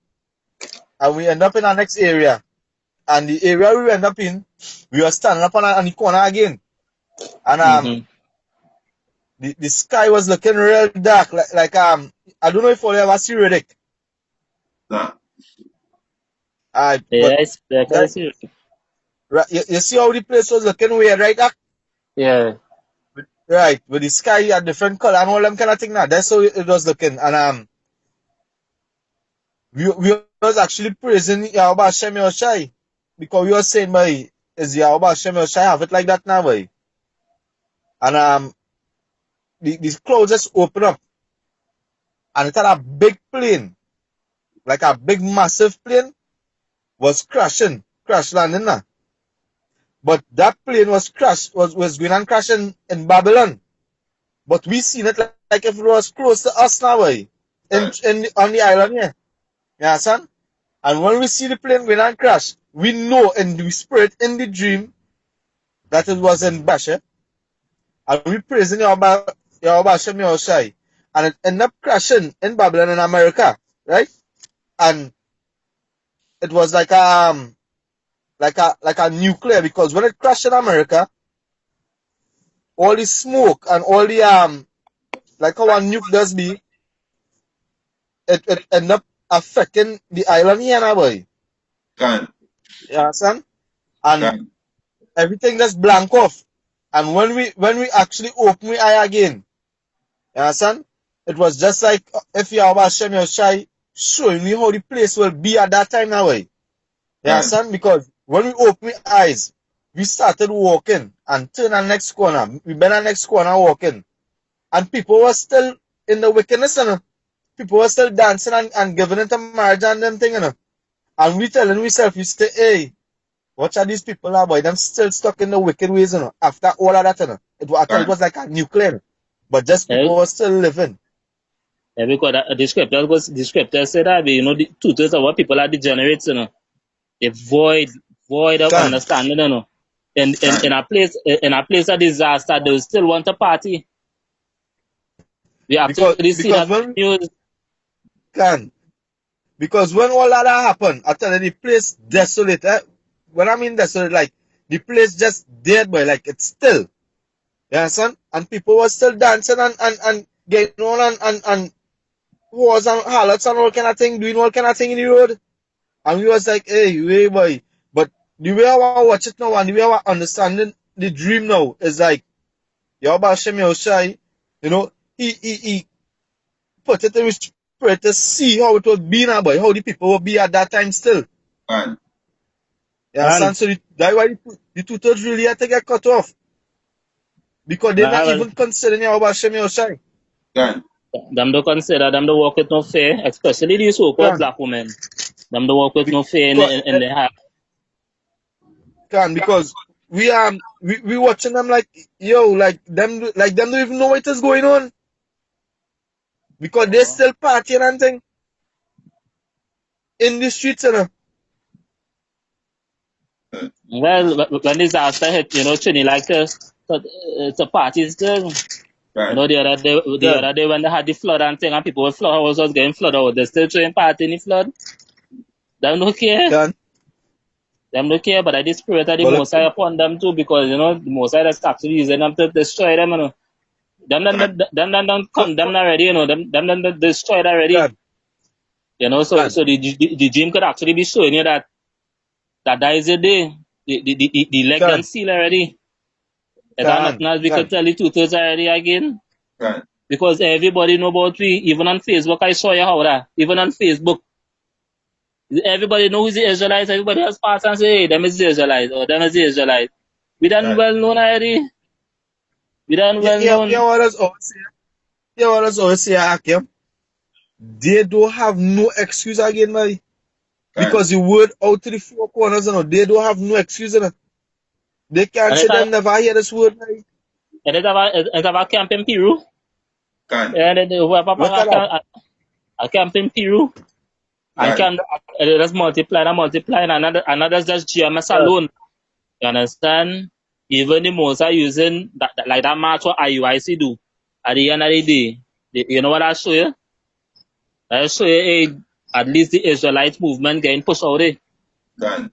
and we end up in our next area. And the area we end up in, we were standing up on the corner again. And the sky was looking real dark, like I don't know if you ever see Riddick. Nah. Yes, I see. Right, you see how the place was looking weird, right? Yeah. Right, with the sky a different color and all them kind of thing now. That's how it was looking. And we was actually praising Yahweh Hashem Yoshai. Because we were saying, boy, is Yahweh Hashem Yoshai have it like that now, boy? And the clouds just open up. And it had a big plane, like a big massive plane, was crash landing now. But that plane was going and crashing in Babylon. But we seen it like if it was close to us now, boy. On the island here. You understand? And when we see the plane going and crash, we know in the spirit, in the dream, that it was in Basha. And we praising Yahweh Hashem Yoshai. And it ended up crashing in Babylon in America, right? And it was like a nuclear, because when it crashed in America, all the smoke and all the like how a nuke does be, it ended up affecting the island here now, boy. You understand? And everything just blank off. And when we actually open the eye again, you understand? It was just like if Yahweh Hashem Yoshai showing me how the place will be at that time now, boy. You understand? Because when we open the eyes, we started walking and turn the next corner. We been the next corner walking. And people were still in the wickedness, you know. People were still dancing and giving it a marriage and them thing, you know. And we telling ourselves, we say, hey, what are these people are, boy? Them still stuck in the wicked ways, you know. After all of that, you know. I thought it was like a nuclear. But just people were still living. Yeah, because the scripture said that, you know, the 2/3 of what people are degenerates, you know. They void of understanding, you know. In a place of disaster, they will still want a party. We actually see that news. Because when all that happened, I tell you, the place desolate. When I mean desolate, like the place just dead, boy, like it's still. You understand? And people were still dancing and getting on and wars and harlots and all kind of thing, doing all kind of thing in the road. And we was like, hey, wait, boy. But the way I watch it now and the way I understanding the dream now is like, Yahweh Hashem Yahushai, you know, he put it in his spirit to see how it would be now, boy, how the people would be at that time still. Right. You understand? So that's why the two-thirds really had to get cut off. Because they're not even considering Yahweh Hashem Yahushai. Right. Them don't consider, them don't work with no fair, especially these so-called black women. Them don't work with no fair in the heart. Because we watching them like, yo, like them don't even know what is going on. Because they're still partying and thing in the streets, you know. Well, when disaster hit, you know, Trini like to party still. Right. You know, the other day when they had the flood and thing and people were flood, houses was getting flooded out, they still trying party in the flood. Them don't care. Them don't care, but I the spirit of the Most High upon them too, because you know the Most High is actually using them to destroy them, you know. Them don't condemn already, you know, them don't destroyed already. You know, so the dream could actually be showing you that is the day. The leg done seal already. Is that not we could tell you 2/3 already again? Right. Because everybody know about we. Even on Facebook, I saw you how that. Even on Facebook. Everybody knows the Israelites. Everybody has passed and say, hey, them is the Israelites, or them is the Israelites. We done well known already. We done well known. Yeah, what does always say, Hakim? They don't have no excuse again, man. Because the word out to the four corners, you know, they don't have no excuse in it. They can't say them never hear this word, man. And it's have a camp in Peru. And then a camp in Peru. And can just multiply and another's just GMS alone. You understand? Even the most are using that like that match what IUIC do at the end of the day. You know what I show you? I show you at least the Israelite movement getting pushed out there. And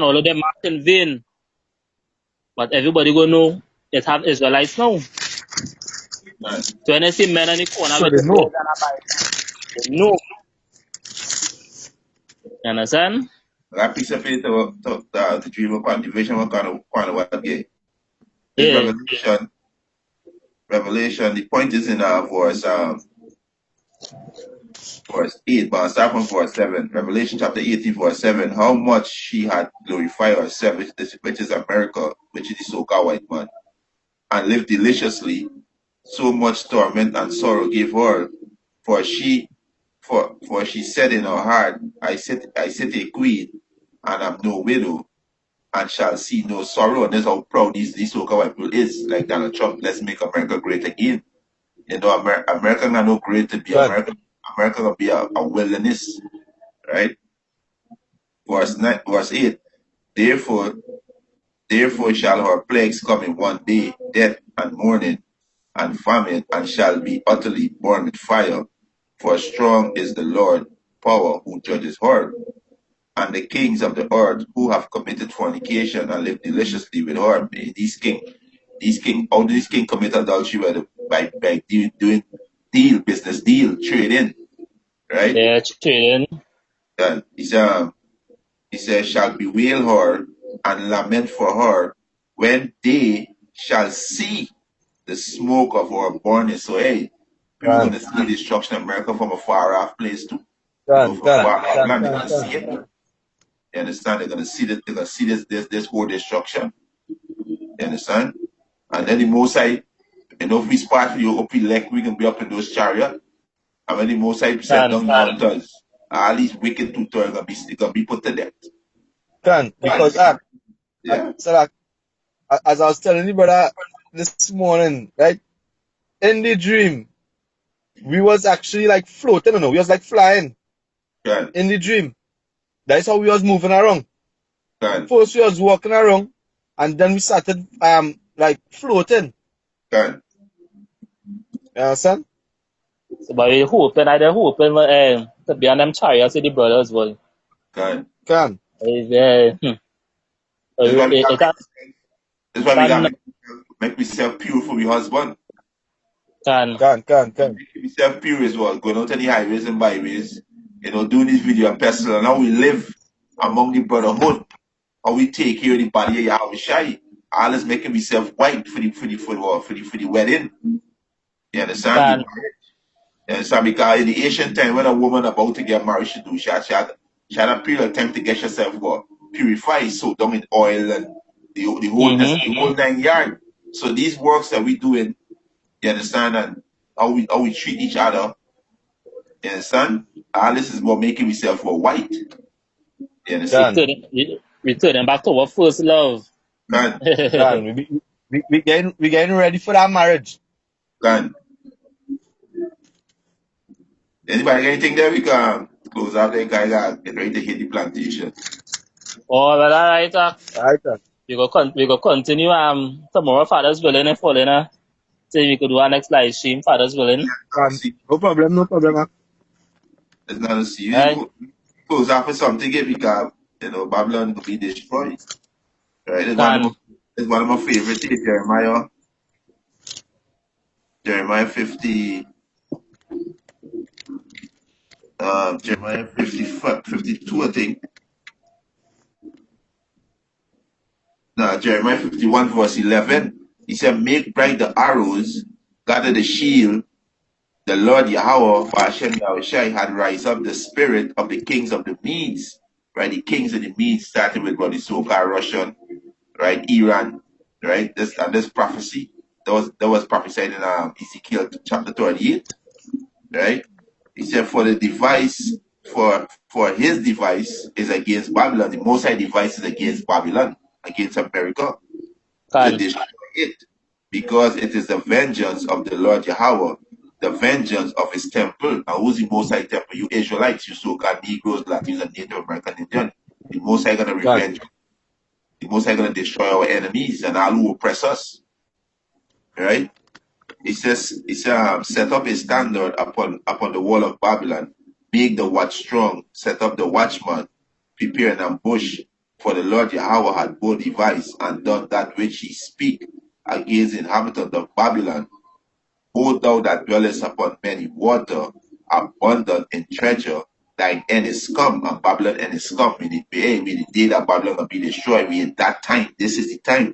all of them march in vain. But everybody gonna know it have Israelites now. So when I see men in the corner with the know. They know. You understand? That piece of it the dream upon the vision was kind of what gay. Yeah. Revelation, the point is in verse 8, but start from verse 7. Revelation chapter 18, verse 7. How much she had glorified herself, which is America, which is the so-called white man, and lived deliciously, so much torment and sorrow gave her, for she said in her heart, I sit a queen, and am no widow, and shall see no sorrow. And that's how proud these so-called white people is, like Donald Trump. Let's make America great again. You know, America not no great to be America. America gonna be a wilderness, right? Verse 8. Therefore shall her plagues come in one day, death and mourning and famine, and shall be utterly burned with fire. For strong is the Lord power who judges her. And the kings of the earth who have committed fornication and lived deliciously with her. These kings, how do these kings commit adultery by doing business deal, trading, right? Yeah, trading. And he says, shall bewail her and lament for her when they shall see the smoke of our burning. So, hey, people are going to see destruction of America from a far off place too. From far off land, they're going to see it. You understand? They're going to see that. They're going to see this whole destruction. You understand? And then the Most High, you know, if we spot you up in Lake, we can be up in those chariots. And when the Most High set down mountains, all these wicked two are going to be put to death. Because so as I was telling you, brother, this morning, right? In the dream, we was actually like floating, we was like flying. In the dream. That's how we was moving around. First we was walking around, and then we started like floating. You understand? So, but we're hoping to be on them chariots with the brothers, well. Can. That's why we got to make myself pure for my husband. Can. Make myself pure as well. Going out to the highways and byways, doing this video epistle, and how we live among the brotherhood, how we take care of the body of Yahweh Shai. All is making myself white for the wedding. You understand? You understand? Because in the ancient time, when a woman about to get married, she had a period of time to get herself purified, so down in oil and the whole 9 yards. So these works that we doing, you understand, and how we treat each other, you understand? All this is about making myself white. You understand? Returning back to our first love. God. We getting ready for that marriage. God. Anybody got anything there? We can close out there, guys. Get ready to hit the plantation. Oh, well, all right. Right. We go continue tomorrow, Father's willing and falling. So we could do our next live stream, Father's willing. No problem. It's not a see. Right. Close out for something if we can, Babylon will be destroyed. Right? It's one of my favorite things, Jeremiah 50. Jeremiah 52, I think. No, Jeremiah 51, verse 11. He said, make bright the arrows, gather the shield. The Lord Yahweh, Hashem Yahushai, had raised up the spirit of the kings of the Medes, right? The kings of the Medes, starting with the so-called Russian, right? Iran, right? This prophecy that was prophesied in Ezekiel chapter 38, right? He said, for the device, for his device is against Babylon. The Most High device is against Babylon, against America, to destroy it, because it is the vengeance of the Lord Yahweh, the vengeance of his temple. And who's the Most High temple? You Israelites, you so-called Negroes, Latins, and Native American Indian. The Most High gonna revenge. The Most High gonna destroy our enemies and all who oppress us. Right? It says, set up a standard upon the wall of Babylon, make the watch strong, set up the watchman, prepare an ambush, for the Lord Yahweh had both devised and done that which he speak against the inhabitants of Babylon. O thou that dwellest upon many water, abundant in treasure, thine end is come, and Babylon end is come. With the day that Babylon will be destroyed, we in that time. This is the time.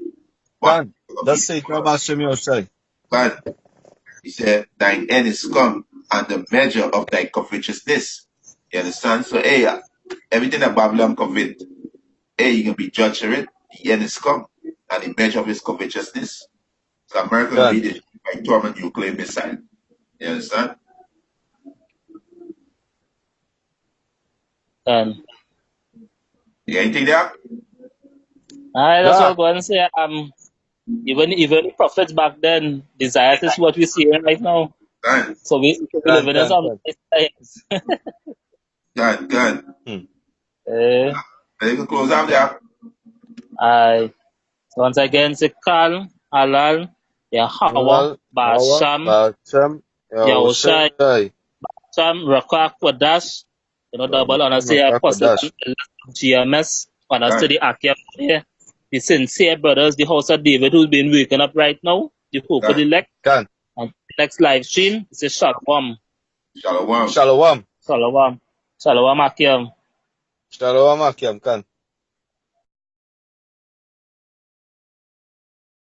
God, that's it. God, he said, thine end is come, and the measure of thy covetousness. You understand? So, everything that Babylon covet, you can be judged for it. The end is come, and the measure of his covetousness. So, America will be destroyed by torment nuclear missile. You understand? You got anything there? That's all I want to say. Even prophets back then desired is what we're seeing right now. God. So we live in some times. God. You can close out there. Once again, say Kal, Halal, Yahweh, Basham, Yahushai, Basham, Rakak, Wadash, double honor say Apostle GMS, honor to the Akia here. The sincere brothers, the house of David, who's been waking up right now, the hope of the elect. And the next live stream is a Shalom. Shalom. Shalom Akim. Shalom Akim, Khan.